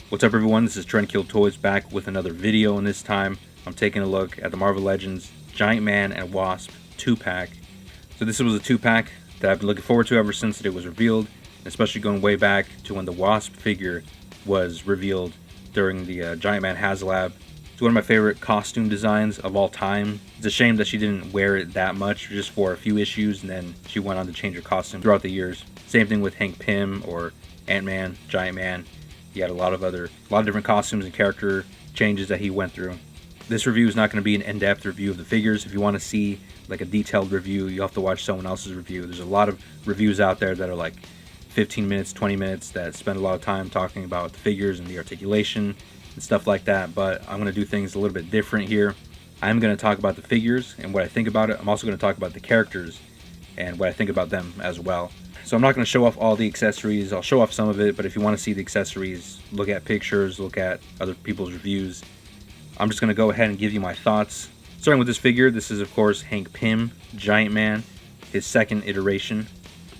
What's up everyone, this is Trend Kill Toys back with another video, and this time I'm taking a look at the Marvel Legends Giant Man and Wasp 2-pack. So this was a 2-pack that I've been looking forward to ever since it was revealed, especially going way back to when the Wasp figure was revealed during the Giant Man HasLab. It's one of my favorite costume designs of all time. It's a shame that she didn't wear it that much, just for a few issues, and then she went on to change her costume throughout the years. Same thing with Hank Pym or Ant-Man, Giant Man. He had a lot of different costumes and character changes that he went through. This review is not going to be an in-depth review of the figures. If you want to see like a detailed review, you'll have to watch someone else's review. There's a lot of reviews out there that are like 15 minutes, 20 minutes that spend a lot of time talking about the figures and the articulation and stuff like that, but I'm going to do things a little bit different here. I'm going to talk about the figures and what I think about it. I'm also going to talk about the characters and what I think about them as well. So I'm not going to show off all the accessories. I'll show off some of it, but if you want to see the accessories, look at pictures, look at other people's reviews. I'm just going to go ahead and give you my thoughts. Starting with this figure, this is of course Hank Pym, Giant Man, his second iteration.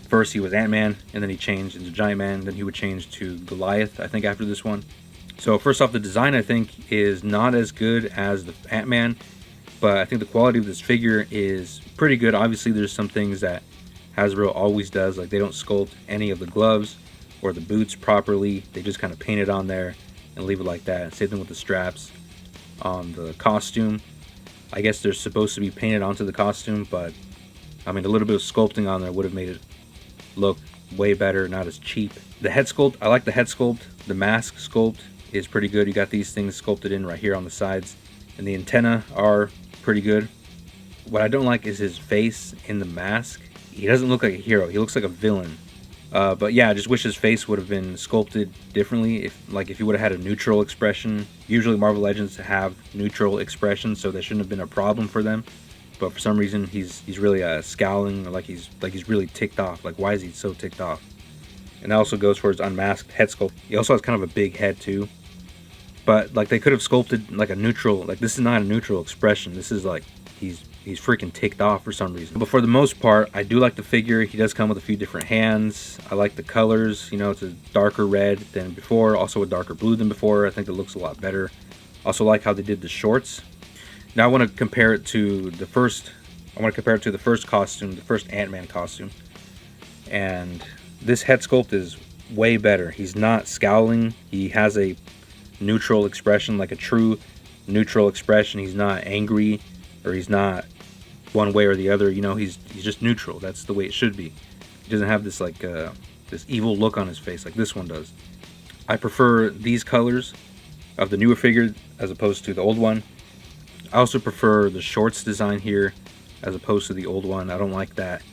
First he was Ant-Man, and then he changed into Giant Man, then he would change to Goliath, I think, after this one. So first off, the design I think is not as good as the Ant-Man, but I think the quality of this figure is pretty good. Obviously there's some things that Hasbro always does, like they don't sculpt any of the gloves or the boots properly. They just kind of paint it on there and leave it like that. Same thing with the straps on the costume. I guess they're supposed to be painted onto the costume, but I mean, a little bit of sculpting on there would have made it look way better, not as cheap. The head sculpt, I like the head sculpt. The mask sculpt is pretty good. You got these things sculpted in right here on the sides, and the antenna are pretty good. What I don't like is his face in the mask. He doesn't look like a hero. He looks like a villain. But yeah, I just wish his face would have been sculpted differently. If he would have had a neutral expression. Usually Marvel Legends have neutral expressions, so that shouldn't have been a problem for them. But for some reason, he's really scowling, like he's really ticked off. Like, why is he so ticked off? And that also goes for his unmasked head sculpt. He also has kind of a big head too. But like, they could have sculpted like a neutral. Like, this is not a neutral expression. This is like he's freaking ticked off for some reason. But for the most part, I do like the figure. He does come with a few different hands. I like the colors. You know, it's a darker red than before, also a darker blue than before. I think it looks a lot better. Also like how they did the shorts. Now I want to compare it to the first. I want to compare it to the first costume, the first Ant-Man costume. And this head sculpt is way better. He's not scowling. He has a neutral expression, like a true neutral expression. He's not angry, or he's not one way or the other. You know, he's just neutral. That's the way it should be. He doesn't have this like this evil look on his face like this one does. I prefer these colors of the newer figure as opposed to the old one. I also prefer the shorts design here as opposed to the old one. I don't like that.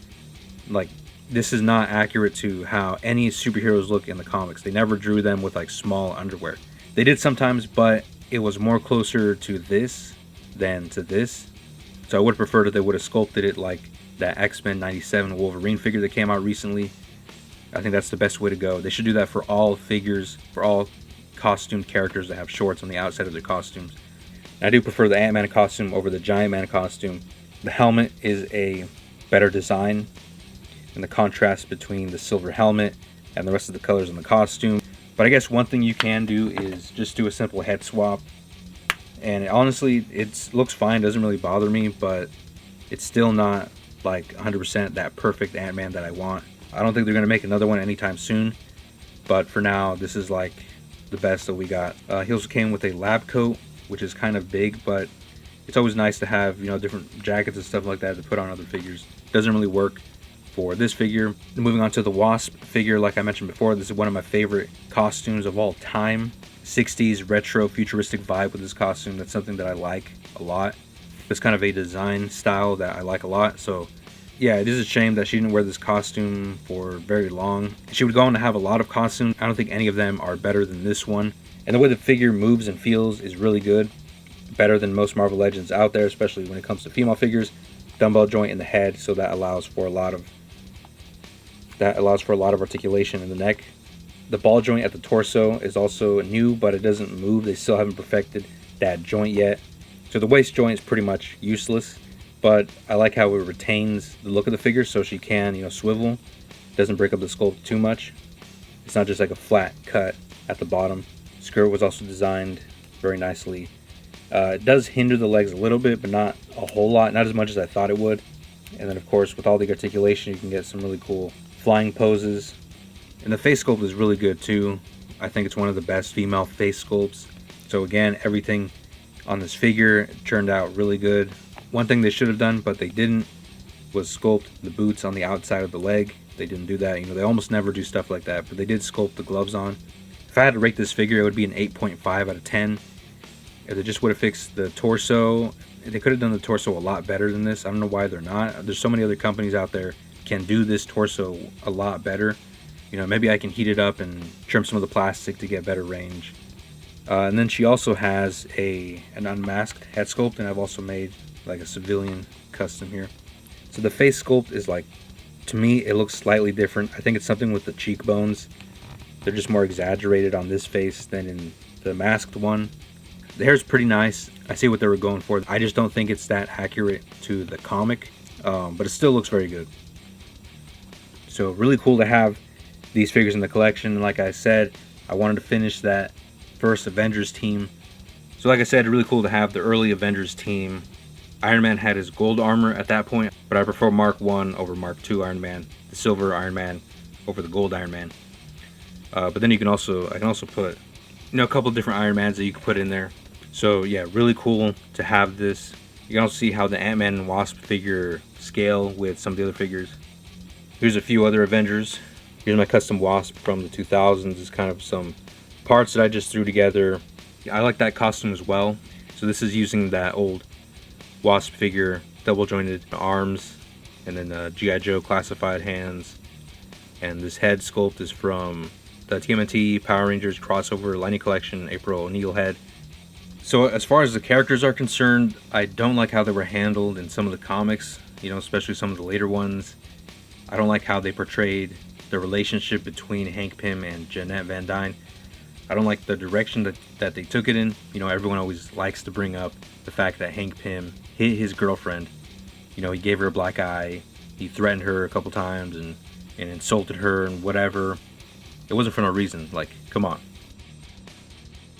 Like, this is not accurate to how any superheroes look in the comics. They never drew them with like small underwear. They did sometimes, but it was more closer to this than to this. So I would prefer that they would have sculpted it like that X-Men 97 Wolverine figure that came out recently. I think that's the best way to go. They should do that for all figures, for all costumed characters that have shorts on the outside of their costumes. And I do prefer the Ant-Man costume over the Giant Man costume. The helmet is a better design, and the contrast between the silver helmet and the rest of the colors in the costume. But I guess one thing you can do is just do a simple head swap. And honestly, it looks fine, doesn't really bother me, but it's still not like 100% that perfect Ant-Man that I want. I don't think they're going to make another one anytime soon, but for now, this is like the best that we got. He also came with a lab coat, which is kind of big, but it's always nice to have, you know, different jackets and stuff like that to put on other figures. Doesn't really work for this figure. Moving on to the Wasp figure, like I mentioned before, this is one of my favorite costumes of all time. 60s retro futuristic vibe with this costume. That's something that I like a lot. It's kind of a design style that I like a lot. So yeah, it is a shame that she didn't wear this costume for very long. She would go on to have a lot of costumes. I don't think any of them are better than this one. And the way the figure moves and feels is really good. Better than most Marvel Legends out there, especially when it comes to female figures. Dumbbell joint in the head, so that allows for a lot of articulation in the neck. The ball joint at the torso is also new, but it doesn't move. They still haven't perfected that joint yet. So the waist joint is pretty much useless, but I like how it retains the look of the figure, so she can, you know, swivel. Doesn't break up the sculpt too much. It's not just like a flat cut at the bottom. Skirt was also designed very nicely. It does hinder the legs a little bit, but not a whole lot, not as much as I thought it would. And then of course with all the articulation you can get some really cool flying poses. And the face sculpt is really good too. I think it's one of the best female face sculpts. So again, everything on this figure turned out really good. One thing they should have done, but they didn't, was sculpt the boots on the outside of the leg. They didn't do that. You know, they almost never do stuff like that, but they did sculpt the gloves on. If I had to rate this figure, it would be an 8.5 out of 10. If they just would have fixed the torso, they could have done the torso a lot better than this. I don't know why they're not. There's so many other companies out there can do this torso a lot better. You know, maybe I can heat it up and trim some of the plastic to get better range. And then she also has an unmasked head sculpt, and I've also made like a civilian custom here. So the face sculpt is like, to me, it looks slightly different. I think it's something with the cheekbones. They're just more exaggerated on this face than in the masked one. The hair's pretty nice. I see what they were going for. I just don't think it's that accurate to the comic, but it still looks very good. So really cool to have these figures in the collection. And like I said, I wanted to finish that first Avengers team. So like I said, really cool to have the early Avengers team. Iron Man had his gold armor at that point, but I prefer Mark 1 over Mark 2 Iron Man, the silver Iron Man over the gold Iron Man. But then I can also put, you know, a couple different Iron Mans that you can put in there. So yeah, really cool to have this. You can also see how the Ant-Man and Wasp figure scale with some of the other figures. Here's a few other Avengers. Here's my custom Wasp from the 2000s. It's kind of some parts that I just threw together. I like that costume as well. So this is using that old Wasp figure, double jointed arms, and then G.I. Joe classified hands. And this head sculpt is from the TMNT Power Rangers crossover Lightning Collection April O'Neil head. So as far as the characters are concerned, I don't like how they were handled in some of the comics, you know, especially some of the later ones. I don't like how they portrayed the relationship between Hank Pym and Jeanette Van Dyne. I don't like the direction that they took it in. You know, everyone always likes to bring up the fact that Hank Pym hit his girlfriend. You know, he gave her a black eye, he threatened her a couple times and insulted her and whatever. It wasn't for no reason. Like, come on.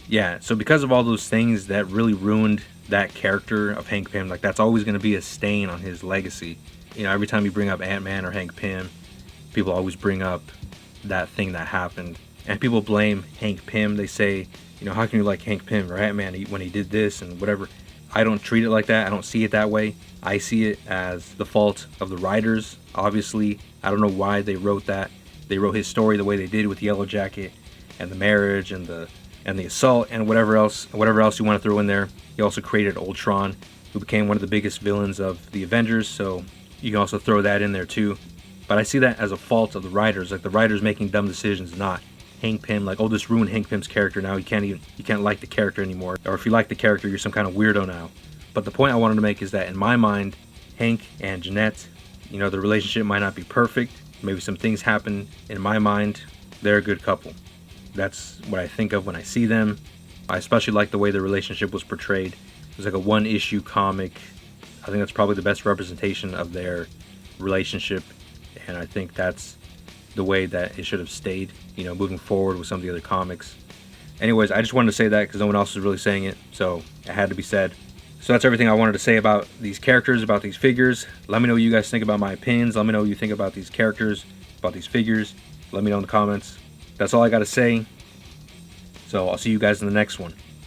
Yeah, so because of all those things, that really ruined that character of Hank Pym. Like, that's always going to be a stain on his legacy. You know, every time you bring up Ant-Man or Hank Pym, people always bring up that thing that happened. And people blame Hank Pym. They say, you know, how can you like Hank Pym or Ant-Man when he did this and whatever. I don't treat it like that. I don't see it that way. I see it as the fault of the writers, obviously. I don't know why they wrote that. They wrote his story the way they did with Yellow Jacket and the marriage and the assault and whatever else you want to throw in there. He also created Ultron, who became one of the biggest villains of the Avengers, so you can also throw that in there too. But I see that as a fault of the writers, like the writers making dumb decisions, not Hank Pym, like, oh, this ruined Hank Pym's character, now you can't like the character anymore, or if you like the character, you're some kind of weirdo now. But the point I wanted to make is that in my mind, Hank and Jeanette, you know, the relationship might not be perfect, maybe some things happen. In my mind, they're a good couple. That's what I think of when I see them. I especially like the way the relationship was portrayed. It was like a one-issue comic. I think that's probably the best representation of their relationship, and I think that's the way that it should have stayed, you know, moving forward with some of the other comics. Anyways, I just wanted to say that because no one else is really saying it, so it had to be said. So that's everything I wanted to say about these characters, about these figures. Let me know what you guys think about my opinions. Let me know what you think about these characters, about these figures. Let me know in the comments. That's all I got to say. So I'll see you guys in the next one.